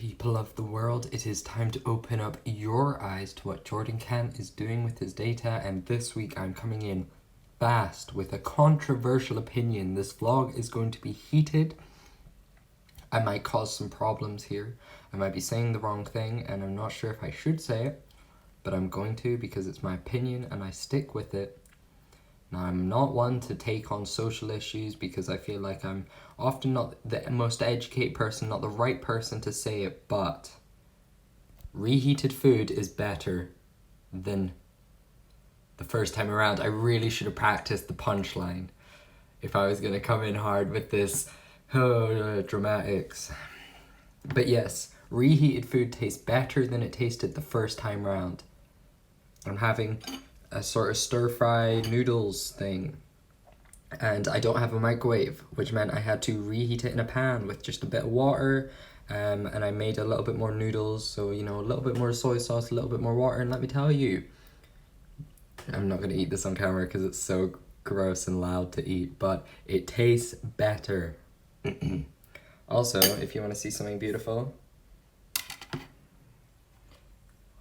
People of the world, it is time to open up your eyes to what Jordan Cant is doing with his data, and this week I'm coming in fast with a controversial opinion. This vlog is going to be heated. I might cause some problems here. I might be saying the wrong thing, and I'm not sure if I should say it, but I'm going to because it's my opinion and I stick with it. Now, I'm not one to take on social issues because I feel like I'm often not the most educated person, not the right person to say it, but reheated food is better than the first time around. I really should have practiced the punchline if I was going to come in hard with this dramatics. But yes, reheated food tastes better than it tasted the first time around. I'm having a sort of stir-fry noodles thing, and I don't have a microwave, which meant I had to reheat it in a pan with just a bit of water, and I made a little bit more noodles, so you know, a little bit more soy sauce, a little bit more water, and let me tell you, I'm not gonna eat this on camera because it's so gross and loud to eat, but it tastes better. Also, if you want to see something beautiful,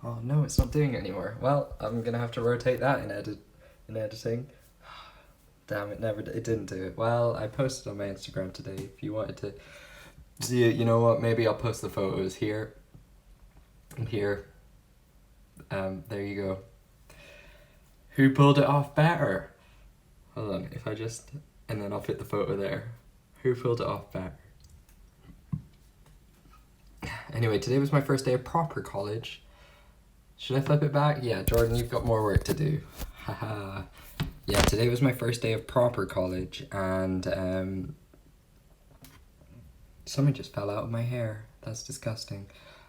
oh no, it's not doing it anymore. Well, I'm gonna have to rotate that in editing. Damn, it didn't do it. Well, I posted on my Instagram today. If you wanted to see it, you know what? Maybe I'll post the photos here and here. There you go. Who pulled it off better? Hold on, if I just, and then I'll fit the photo there. Who pulled it off better? Anyway, today was my first day of proper college. Should I flip it back? Yeah, Jordan, you've got more work to do. Haha. Yeah, today was my first day of proper college, and something just fell out of my hair. That's disgusting.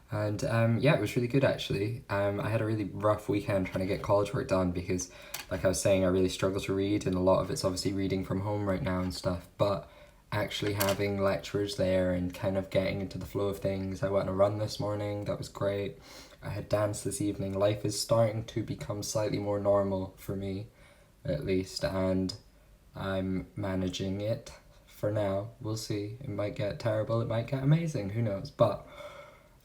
And yeah, it was really good actually. I had a really rough weekend trying to get college work done because, like I was saying, I really struggle to read, and a lot of it's obviously reading from home right now and stuff, but actually having lecturers there and kind of getting into the flow of things. I went on a run this morning, that was great. I had dance this evening. Life is starting to become slightly more normal for me, at least, and I'm managing it for now. We'll see. It might get terrible, it might get amazing, who knows, but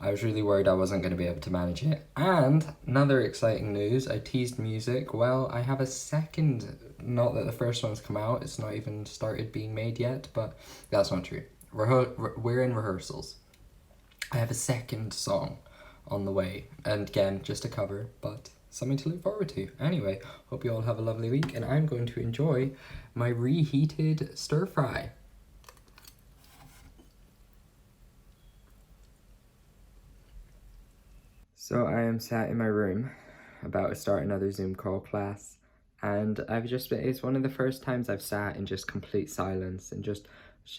I was really worried I wasn't going to be able to manage it. And another exciting news, I teased music. Well, I have a second, not that the first one's come out, it's not even started being made yet, but that's not true. We're in rehearsals. I have a second song on the way, and again, just a cover, but something to look forward to. Anyway, hope you all have a lovely week, and I'm going to enjoy my reheated stir fry. So I am sat in my room about to start another Zoom call class, and it's one of the first times I've sat in just complete silence and just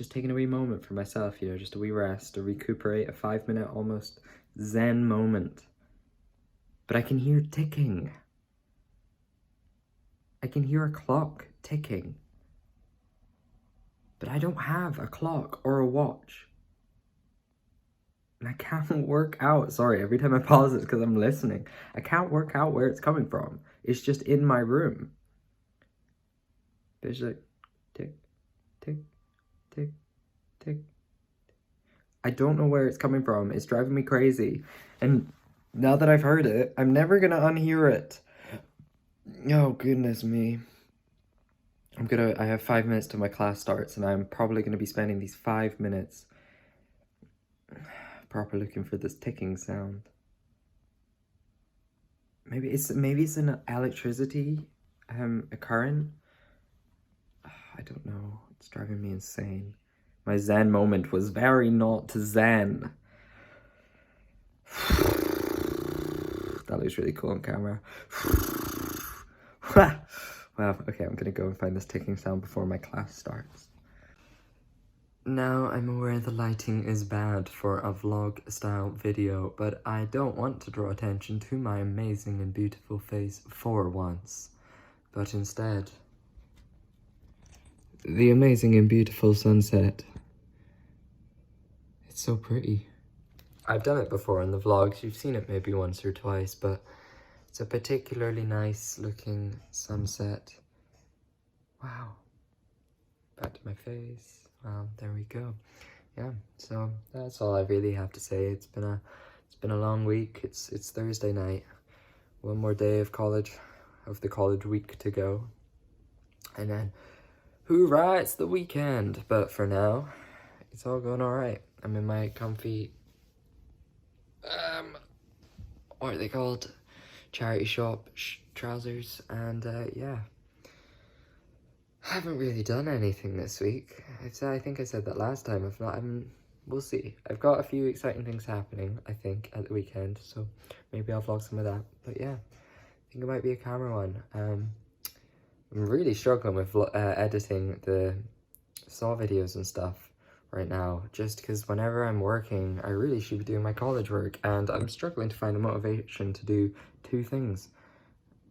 taking a wee moment for myself, you know, just a wee rest, to recuperate, a 5-minute almost zen moment. But I can hear ticking. I can hear a clock ticking. But I don't have a clock or a watch. And I can't work out, sorry, every time I pause it's because I'm listening. I can't work out where it's coming from. It's just in my room. But it's like, tick, tick, tick, tick. I don't know where it's coming from. It's driving me crazy. And now that I've heard it, I'm never gonna unhear it. Oh, goodness me. I have 5 minutes till my class starts, and I'm probably gonna be spending these 5 minutes proper looking for this ticking sound. Maybe it's an electricity occurring. I don't know. It's driving me insane. My zen moment was very not zen. That looks really cool on camera. Wow, okay, I'm gonna go and find this ticking sound before my class starts. Now, I'm aware the lighting is bad for a vlog-style video, but I don't want to draw attention to my amazing and beautiful face for once, but instead, the amazing and beautiful sunset. It's so pretty. I've done it before in the vlogs, you've seen it maybe once or twice, but it's a particularly nice looking sunset. Wow. Back to my face. Well, there we go. yeah, so that's all I really have to say. It's been a long week. It's Thursday night. One more day of the college week to go. And then, hoorah, it's the weekend. But for now, it's all going all right. I'm in my comfy, what are they called? Charity shop trousers. And yeah, haven't really done anything this week. I think I said that last time. If not, we'll see. I've got a few exciting things happening, I think, at the weekend. So maybe I'll vlog some of that. But yeah, I think it might be a camera one. I'm really struggling with editing the Saw videos and stuff right now, just because whenever I'm working, I really should be doing my college work, and I'm struggling to find the motivation to do two things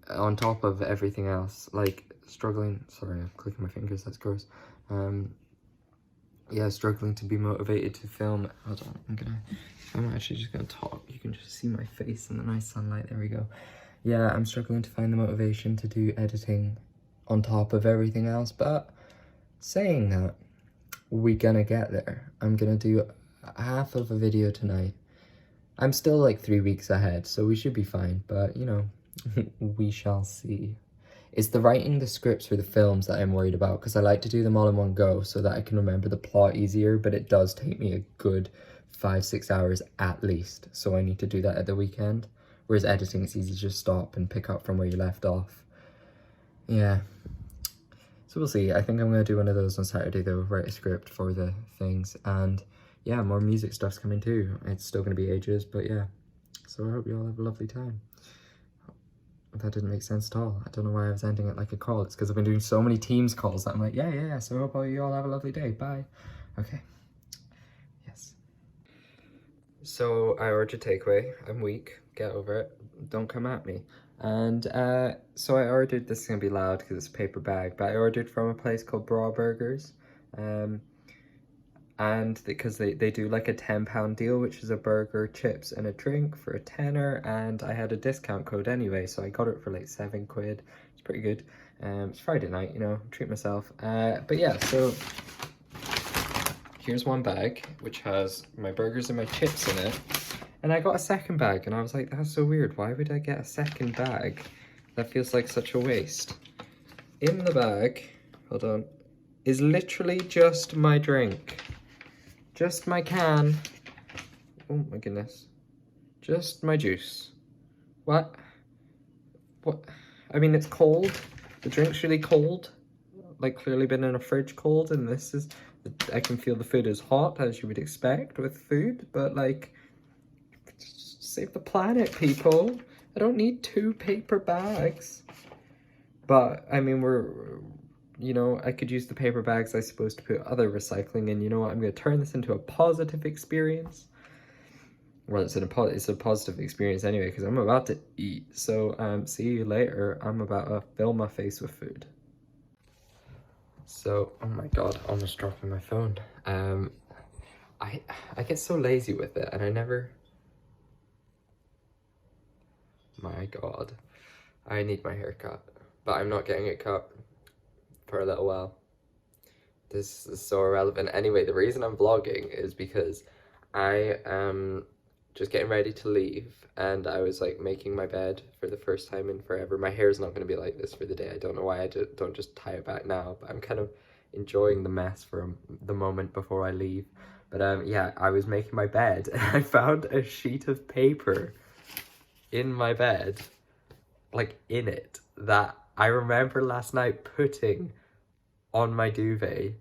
on top of everything else. Like, struggling, sorry, I'm clicking my fingers, that's gross. Yeah, struggling to be motivated to film. Hold on, I'm actually just gonna talk. You can just see my face in the nice sunlight, there we go. Yeah, I'm struggling to find the motivation to do editing on top of everything else, but saying that, we're gonna get there. I'm gonna do half of a video tonight. I'm still like 3 weeks ahead, so we should be fine, but you know, we shall see. It's the writing the scripts for the films that I'm worried about, because I like to do them all in one go so that I can remember the plot easier, but it does take me a good 5-6 hours at least, so I need to do that at the weekend. Whereas editing, it's easy to just stop and pick up from where you left off. Yeah. So we'll see. I think I'm going to do one of those on Saturday though, write a script for the things. And yeah, more music stuff's coming too. It's still going to be ages, but yeah. So I hope you all have a lovely time. That didn't make sense at all. I don't know why I was ending it like a call. It's because I've been doing so many Teams calls that I'm like, yeah. So I hope you all have a lovely day. Bye. Okay. Yes. So I ordered takeaway. I'm weak. Get over it. Don't come at me. And so I ordered, this is going to be loud because it's a paper bag, but I ordered from a place called Bra Burgers. And because they do like a £10 deal, which is a burger, chips and a drink for a tenner, and I had a discount code anyway, so I got it for like £7. It's pretty good. It's Friday night, you know, treat myself. But yeah, so here's one bag which has my burgers and my chips in it, and I got a second bag and I was like, that's so weird, why would I get a second bag? That feels like such a waste. In the bag, hold on, is literally just my drink. Just my can. Oh my goodness. Just my juice. What? I mean, it's cold. The drink's really cold. Like, clearly been in a fridge cold, and this is... I can feel the food is hot, as you would expect with food, but like... Save the planet, people. I don't need 2 paper bags. But, I mean, you know, I could use the paper bags, I suppose, to put other recycling in. You know what? I'm going to turn this into a positive experience. Well, it's a positive experience anyway, because I'm about to eat. So, see you later. I'm about to fill my face with food. So, oh my god, almost dropping my phone. I get so lazy with it, and I never... My god. I need my hair cut, but I'm not getting it cut for a little while. This is so irrelevant. Anyway, the reason I'm vlogging is because I am just getting ready to leave, and I was like making my bed for the first time in forever. My hair's not going to be like this for the day. I don't know why I don't just tie it back now, but I'm kind of enjoying the mess for the moment before I leave. But yeah, I was making my bed and I found a sheet of paper in my bed, like in it, that I remember last night putting on my duvet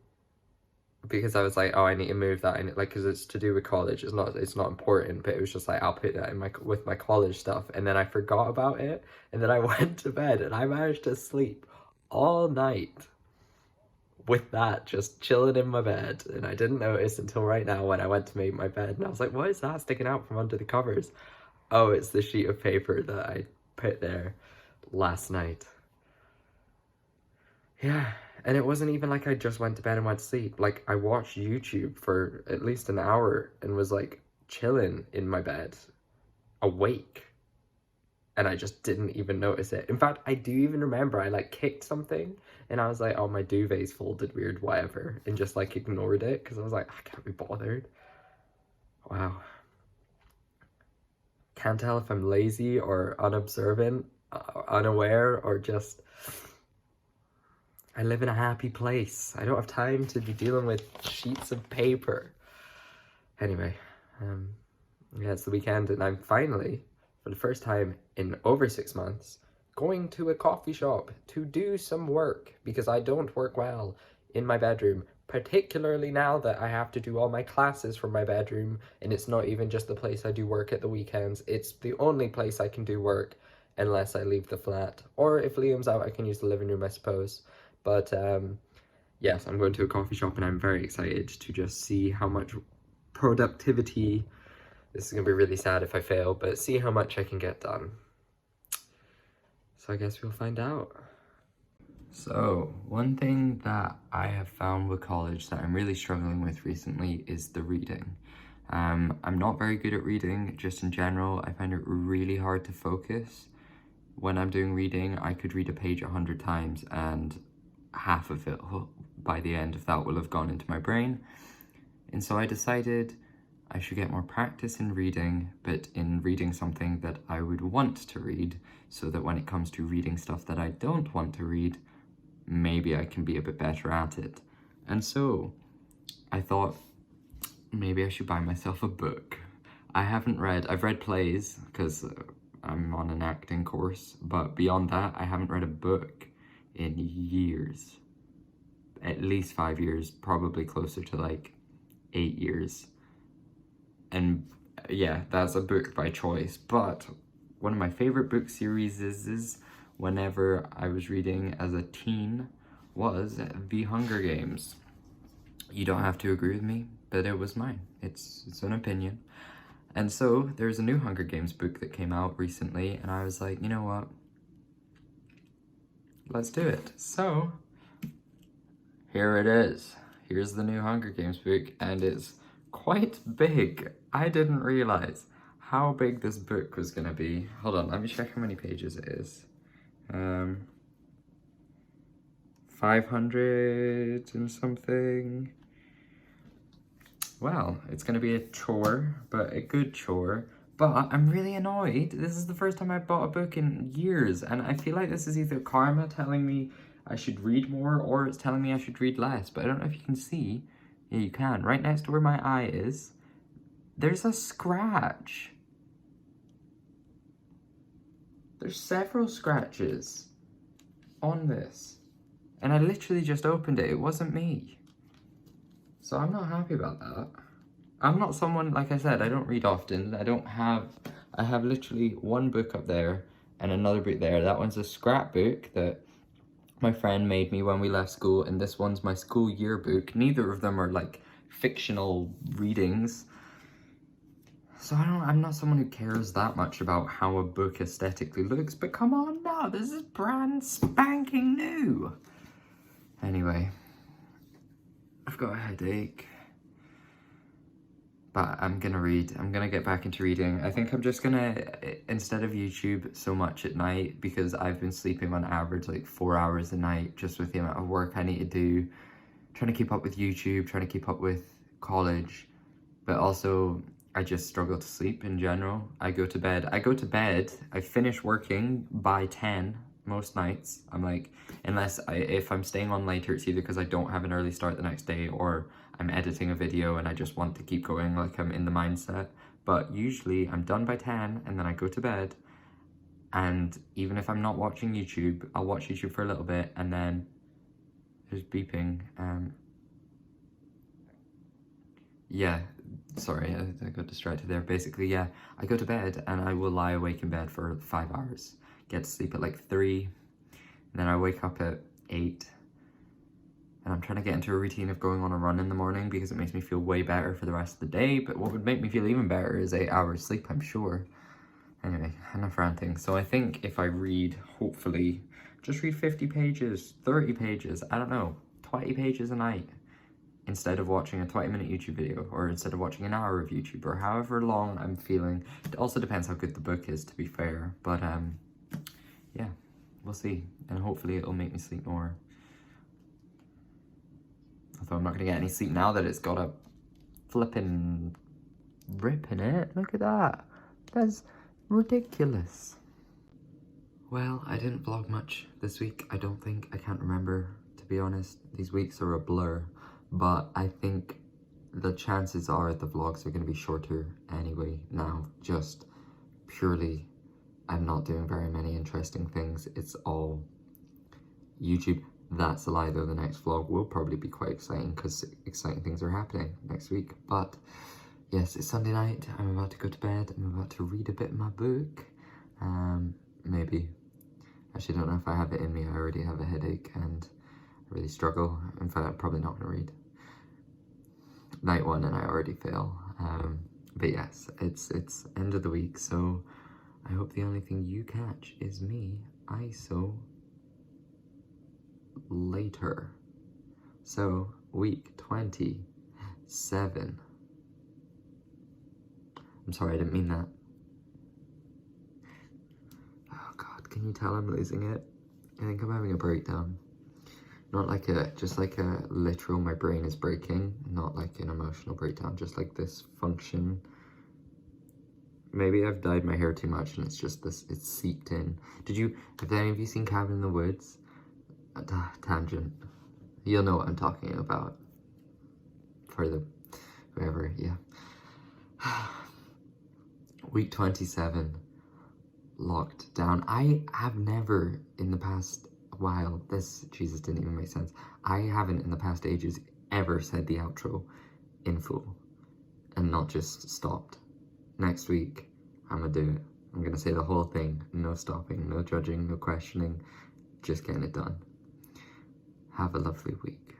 because I was like, oh, I need to move that in, like, because it's to do with college. It's not important, but it was just like, I'll put that in with my college stuff. And then I forgot about it, and then I went to bed, and I managed to sleep all night with that just chilling in my bed, and I didn't notice until right now when I went to make my bed, and I was like, what is that sticking out from under the covers? Oh, it's the sheet of paper that I put there last night. Yeah, and it wasn't even like I just went to bed and went to sleep. Like, I watched YouTube for at least an hour and was like chilling in my bed, awake. And I just didn't even notice it. In fact, I do even remember I like kicked something And I was like, oh, my duvet's folded weird, whatever, and just like ignored it because I was like, I can't be bothered. Wow. Can't tell if I'm lazy or unobservant, unaware, or just I live in a happy place. I don't have time to be dealing with sheets of paper. Anyway, yeah, it's the weekend and I'm finally, for the first time in over 6 months, going to a coffee shop to do some work because I don't work well in my bedroom, particularly now that I have to do all my classes from my bedroom and it's not even just the place I do work at the weekends, it's the only place I can do work unless I leave the flat. Or if Liam's out, I can use the living room, I suppose. But yes, I'm going to a coffee shop and I'm very excited to just see how much productivity, this is going to be really sad if I fail, but see how much I can get done. So I guess we'll find out. So one thing that I have found with college that I'm really struggling with recently is the reading. I'm not very good at reading, just in general. I find it really hard to focus. When I'm doing reading, I could read a page 100 times and half of it by the end of that will have gone into my brain. And so I decided I should get more practice in reading, but in reading something that I would want to read, so that when it comes to reading stuff that I don't want to read, maybe I can be a bit better at it. And so I thought maybe I should buy myself a book. I've read plays because I'm on an acting course, but beyond that, I haven't read a book in years. At least 5 years, probably closer to like 8 years. And yeah, that's a book by choice. But one of my favorite book series is whenever I was reading as a teen was The Hunger Games. You don't have to agree with me, but it was mine. It's an opinion. And so there's a new Hunger Games book that came out recently, and I was like, you know what? Let's do it. So here it is. Here's the new Hunger Games book, and it's quite big. I didn't realize how big this book was gonna be. Hold on, let me check how many pages it is. 500 and something. Well, it's gonna be a chore, but a good chore. But I'm really annoyed. This is the first time I've bought a book in years, and I feel like this is either karma telling me I should read more, or it's telling me I should read less. But I don't know if you can see. Yeah, you can. Right next to where my eye is, there's a scratch. There's several scratches on this. And I literally just opened it. It wasn't me. So I'm not happy about that. I'm not someone, like I said, I don't read often. I have literally one book up there and another book there. That one's a scrapbook that my friend made me when we left school, and this one's my school yearbook. Neither of them are like fictional readings. So I'm not someone who cares that much about how a book aesthetically looks, but come on now, this is brand spanking new. Anyway, I've got a headache, but I'm gonna get back into reading. I think I'm just gonna, instead of YouTube so much at night, because I've been sleeping on average like 4 hours a night just with the amount of work I need to do, trying to keep up with YouTube, trying to keep up with college, but also I just struggle to sleep in general. I go to bed, I finish working by 10 most nights. I'm like, if I'm staying on later, it's either because I don't have an early start the next day, or I'm editing a video and I just want to keep going, like I'm in the mindset. But usually I'm done by 10 and then I go to bed. And even if I'm not watching YouTube, I'll watch YouTube for a little bit, and then there's beeping. Yeah, sorry, I got distracted there. Basically, yeah, I go to bed and I will lie awake in bed for 5 hours. Get to sleep at like 3, and then I wake up at 8. And I'm trying to get into a routine of going on a run in the morning because it makes me feel way better for the rest of the day. But what would make me feel even better is 8 hours sleep, I'm sure. Anyway, enough ranting. So I think if I read, hopefully, just read 50 pages, 30 pages, I don't know, 20 pages a night, instead of watching a 20-minute YouTube video, or instead of watching an hour of YouTube, or however long I'm feeling. It also depends how good the book is, to be fair. But yeah, we'll see. And hopefully it'll make me sleep more. Although I'm not gonna get any sleep now that it's got a flipping rip in it. Look at that. That's ridiculous. Well, I didn't vlog much this week, I don't think. I can't remember, to be honest. These weeks are a blur, but I think the chances are the vlogs are going to be shorter anyway now, just purely I'm not doing very many interesting things. It's all YouTube. That's a lie though, the next vlog will probably be quite exciting because exciting things are happening next week. But yes, it's Sunday night, I'm about to go to bed, I'm about to read a bit of my book. Maybe. Actually, I don't know if I have it in me. I already have a headache and I really struggle. In fact, I'm probably not going to read. Night one and I already fail. But yes, it's end of the week, so I hope the only thing you catch is me, ISO, later. So, week 27. I'm sorry, I didn't mean that. Can you tell I'm losing it? I think I'm having a breakdown. Not like just like a literal, my brain is breaking. Not like an emotional breakdown, just like this function. Maybe I've dyed my hair too much and it's just this, it's seeped in. Have any of you seen Cabin in the Woods? Tangent. You'll know what I'm talking about. For the, whoever, yeah. Week 27. Locked down. I have never in the past while, Jesus didn't even make sense. I haven't in the past ages ever said the outro in full and not just stopped. Next week, I'm gonna do it. I'm gonna say the whole thing. No stopping, no judging, no questioning, just getting it done. Have a lovely week.